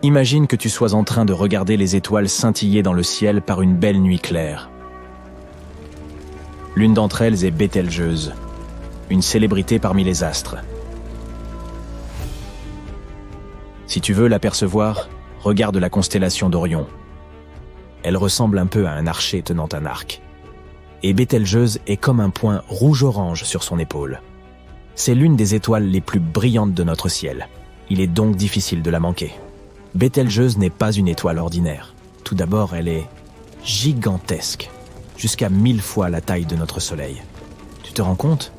Imagine que tu sois en train de regarder les étoiles scintiller dans le ciel par une belle nuit claire. L'une d'entre elles est Bételgeuse, une célébrité parmi les astres. Si tu veux l'apercevoir, regarde la constellation d'Orion. Elle ressemble un peu à un archer tenant un arc. Et Bételgeuse est comme un point rouge-orange sur son épaule. C'est l'une des étoiles les plus brillantes de notre ciel. Il est donc difficile de la manquer. Bételgeuse n'est pas une étoile ordinaire. Tout d'abord, elle est gigantesque, jusqu'à 1000 fois la taille de notre Soleil. Tu te rends compte ?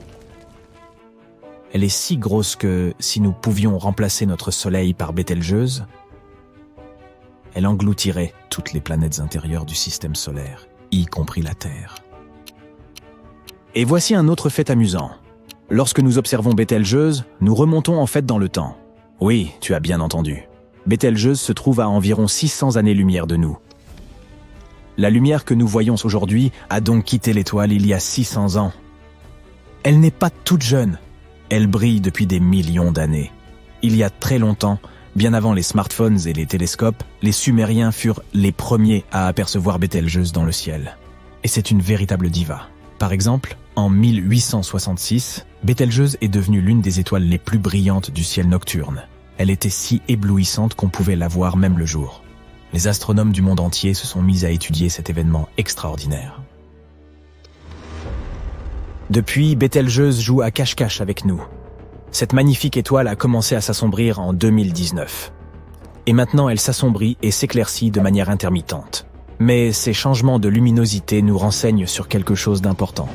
Elle est si grosse que, si nous pouvions remplacer notre Soleil par Bételgeuse, elle engloutirait toutes les planètes intérieures du système solaire, y compris la Terre. Et voici un autre fait amusant. Lorsque nous observons Bételgeuse, nous remontons en fait dans le temps. Oui, tu as bien entendu. Bételgeuse se trouve à environ 600 années-lumière de nous. La lumière que nous voyons aujourd'hui a donc quitté l'étoile il y a 600 ans. Elle n'est pas toute jeune. Elle brille depuis des millions d'années. Il y a très longtemps, bien avant les smartphones et les télescopes, les Sumériens furent les premiers à apercevoir Bételgeuse dans le ciel. Et c'est une véritable diva. Par exemple, en 1866, Bételgeuse est devenue l'une des étoiles les plus brillantes du ciel nocturne. Elle était si éblouissante qu'on pouvait la voir même le jour. Les astronomes du monde entier se sont mis à étudier cet événement extraordinaire. Depuis, Bételgeuse joue à cache-cache avec nous. Cette magnifique étoile a commencé à s'assombrir en 2019. Et maintenant, elle s'assombrit et s'éclaircit de manière intermittente. Mais ces changements de luminosité nous renseignent sur quelque chose d'important.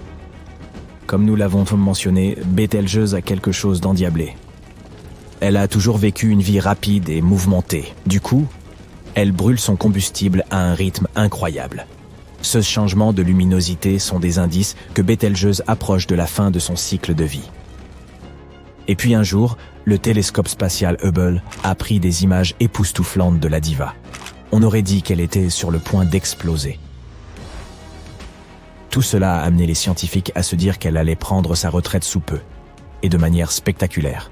Comme nous l'avons mentionné, Bételgeuse a quelque chose d'endiablé. Elle a toujours vécu une vie rapide et mouvementée. Du coup, elle brûle son combustible à un rythme incroyable. Ce changement de luminosité sont des indices que Bételgeuse approche de la fin de son cycle de vie. Et puis un jour, le télescope spatial Hubble a pris des images époustouflantes de la diva. On aurait dit qu'elle était sur le point d'exploser. Tout cela a amené les scientifiques à se dire qu'elle allait prendre sa retraite sous peu, et de manière spectaculaire.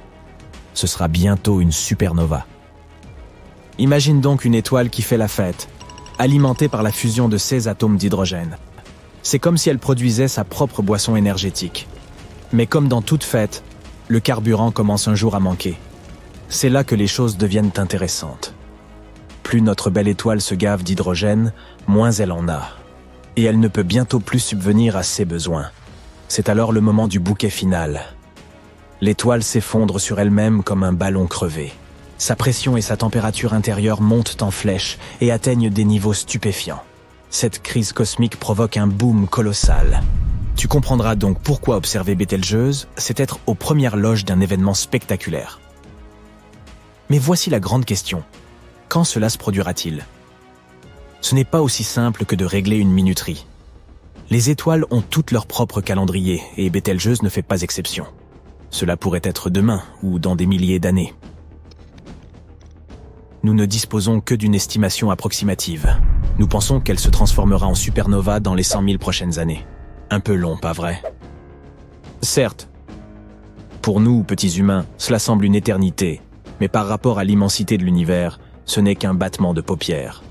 Ce sera bientôt une supernova. Imagine donc une étoile qui fait la fête, alimentée par la fusion de 16 atomes d'hydrogène. C'est comme si elle produisait sa propre boisson énergétique. Mais comme dans toute fête, le carburant commence un jour à manquer. C'est là que les choses deviennent intéressantes. Plus notre belle étoile se gave d'hydrogène, moins elle en a. Et elle ne peut bientôt plus subvenir à ses besoins. C'est alors le moment du bouquet final. L'étoile s'effondre sur elle-même comme un ballon crevé. Sa pression et sa température intérieure montent en flèche et atteignent des niveaux stupéfiants. Cette crise cosmique provoque un boom colossal. Tu comprendras donc pourquoi observer Bételgeuse, c'est être aux premières loges d'un événement spectaculaire. Mais voici la grande question. Quand cela se produira-t-il ? Ce n'est pas aussi simple que de régler une minuterie. Les étoiles ont toutes leur propre calendrier et Bételgeuse ne fait pas exception. Cela pourrait être demain ou dans des milliers d'années. Nous ne disposons que d'une estimation approximative. Nous pensons qu'elle se transformera en supernova dans les 100 000 prochaines années. Un peu long, pas vrai ? Certes. Pour nous, petits humains, cela semble une éternité, mais par rapport à l'immensité de l'univers, ce n'est qu'un battement de paupières.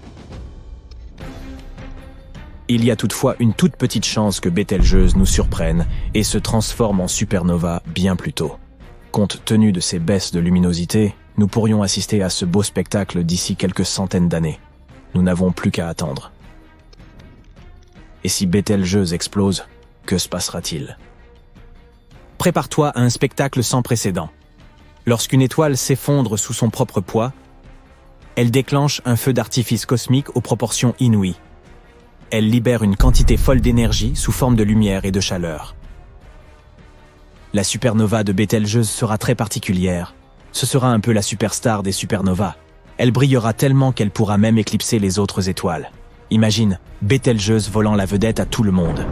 Il y a toutefois une toute petite chance que Bételgeuse nous surprenne et se transforme en supernova bien plus tôt. Compte tenu de ces baisses de luminosité, nous pourrions assister à ce beau spectacle d'ici quelques centaines d'années. Nous n'avons plus qu'à attendre. Et si Bételgeuse explose, que se passera-t-il ? Prépare-toi à un spectacle sans précédent. Lorsqu'une étoile s'effondre sous son propre poids, elle déclenche un feu d'artifice cosmique aux proportions inouïes. Elle libère une quantité folle d'énergie sous forme de lumière et de chaleur. La supernova de Bételgeuse sera très particulière. Ce sera un peu la superstar des supernovas. Elle brillera tellement qu'elle pourra même éclipser les autres étoiles. Imagine, Bételgeuse volant la vedette à tout le monde.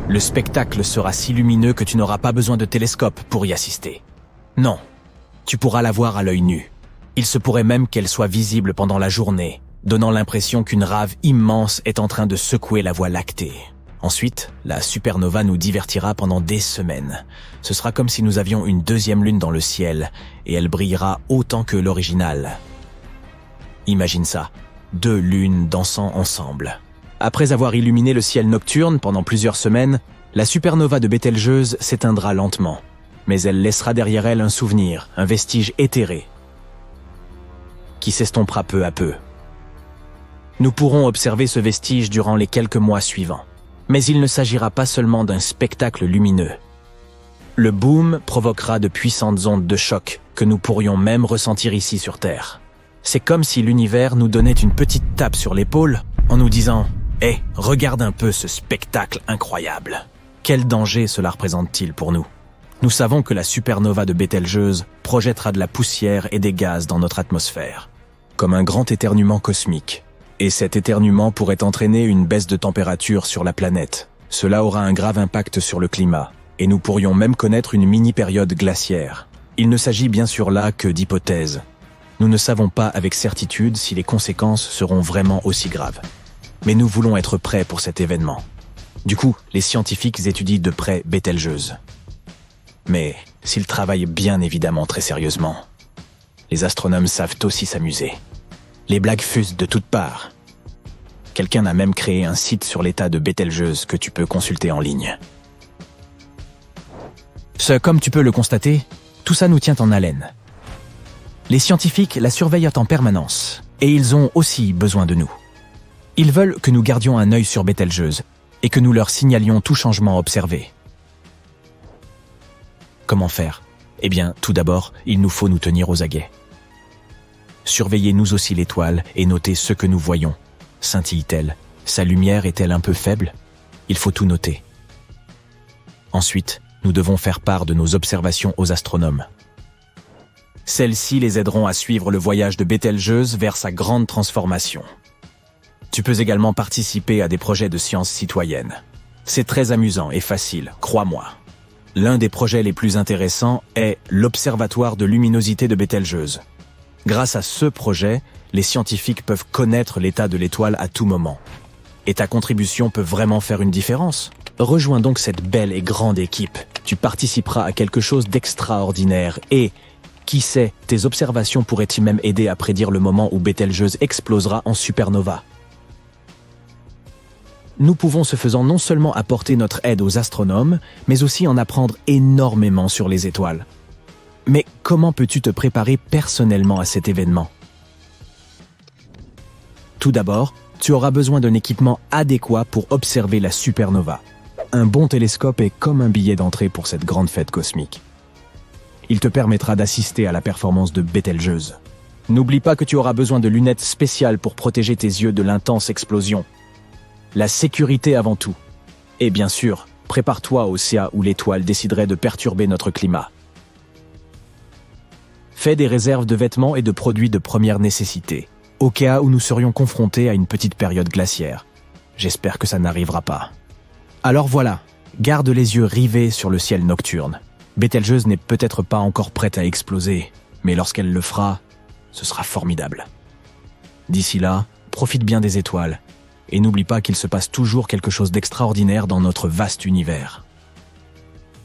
Le spectacle sera si lumineux que tu n'auras pas besoin de télescope pour y assister. Non, tu pourras la voir à l'œil nu. Il se pourrait même qu'elle soit visible pendant la journée, donnant l'impression qu'une rave immense est en train de secouer la Voie lactée. Ensuite, la supernova nous divertira pendant des semaines. Ce sera comme si nous avions une deuxième lune dans le ciel, et elle brillera autant que l'original. Imagine ça, 2 lunes dansant ensemble. Après avoir illuminé le ciel nocturne pendant plusieurs semaines, la supernova de Bételgeuse s'éteindra lentement. Mais elle laissera derrière elle un souvenir, un vestige éthéré, qui s'estompera peu à peu. Nous pourrons observer ce vestige durant les quelques mois suivants. Mais il ne s'agira pas seulement d'un spectacle lumineux. Le boom provoquera de puissantes ondes de choc que nous pourrions même ressentir ici sur Terre. C'est comme si l'univers nous donnait une petite tape sur l'épaule en nous disant « Hé, regarde un peu ce spectacle incroyable ! Quel danger cela représente-t-il pour nous ?» Nous savons que la supernova de Bételgeuse projettera de la poussière et des gaz dans notre atmosphère, comme un grand éternuement cosmique. Et cet éternuement pourrait entraîner une baisse de température sur la planète. Cela aura un grave impact sur le climat, et nous pourrions même connaître une mini-période glaciaire. Il ne s'agit bien sûr là que d'hypothèses. Nous ne savons pas avec certitude si les conséquences seront vraiment aussi graves. Mais nous voulons être prêts pour cet événement. Du coup, les scientifiques étudient de près Bételgeuse. Mais s'ils travaillent bien évidemment très sérieusement, les astronomes savent aussi s'amuser. Les blagues fusent de toutes parts. Quelqu'un a même créé un site sur l'état de Bételgeuse que tu peux consulter en ligne. Comme tu peux le constater, tout ça nous tient en haleine. Les scientifiques la surveillent en permanence, et ils ont aussi besoin de nous. Ils veulent que nous gardions un œil sur Bételgeuse et que nous leur signalions tout changement observé. Comment faire? Eh bien, tout d'abord, il nous faut nous tenir aux aguets. Surveillez nous aussi l'étoile et notez ce que nous voyons. Scintille-t-elle? Sa lumière est-elle un peu faible? Il faut tout noter. Ensuite, nous devons faire part de nos observations aux astronomes. Celles-ci les aideront à suivre le voyage de Bételgeuse vers sa grande transformation. Tu peux également participer à des projets de sciences citoyennes. C'est très amusant et facile, crois-moi. L'un des projets les plus intéressants est l'Observatoire de luminosité de Bételgeuse. Grâce à ce projet, les scientifiques peuvent connaître l'état de l'étoile à tout moment. Et ta contribution peut vraiment faire une différence. Rejoins donc cette belle et grande équipe. Tu participeras à quelque chose d'extraordinaire et, qui sait, tes observations pourraient-ils même aider à prédire le moment où Bételgeuse explosera en supernova. Nous pouvons ce faisant non seulement apporter notre aide aux astronomes, mais aussi en apprendre énormément sur les étoiles. Mais comment peux-tu te préparer personnellement à cet événement? Tout d'abord, tu auras besoin d'un équipement adéquat pour observer la supernova. Un bon télescope est comme un billet d'entrée pour cette grande fête cosmique. Il te permettra d'assister à la performance de Bételgeuse. N'oublie pas que tu auras besoin de lunettes spéciales pour protéger tes yeux de l'intense explosion. La sécurité avant tout. Et bien sûr, prépare-toi au cas où l'étoile déciderait de perturber notre climat. Fais des réserves de vêtements et de produits de première nécessité, au cas où nous serions confrontés à une petite période glaciaire. J'espère que ça n'arrivera pas. Alors voilà, garde les yeux rivés sur le ciel nocturne. Bételgeuse n'est peut-être pas encore prête à exploser, mais lorsqu'elle le fera, ce sera formidable. D'ici là, profite bien des étoiles, et n'oublie pas qu'il se passe toujours quelque chose d'extraordinaire dans notre vaste univers.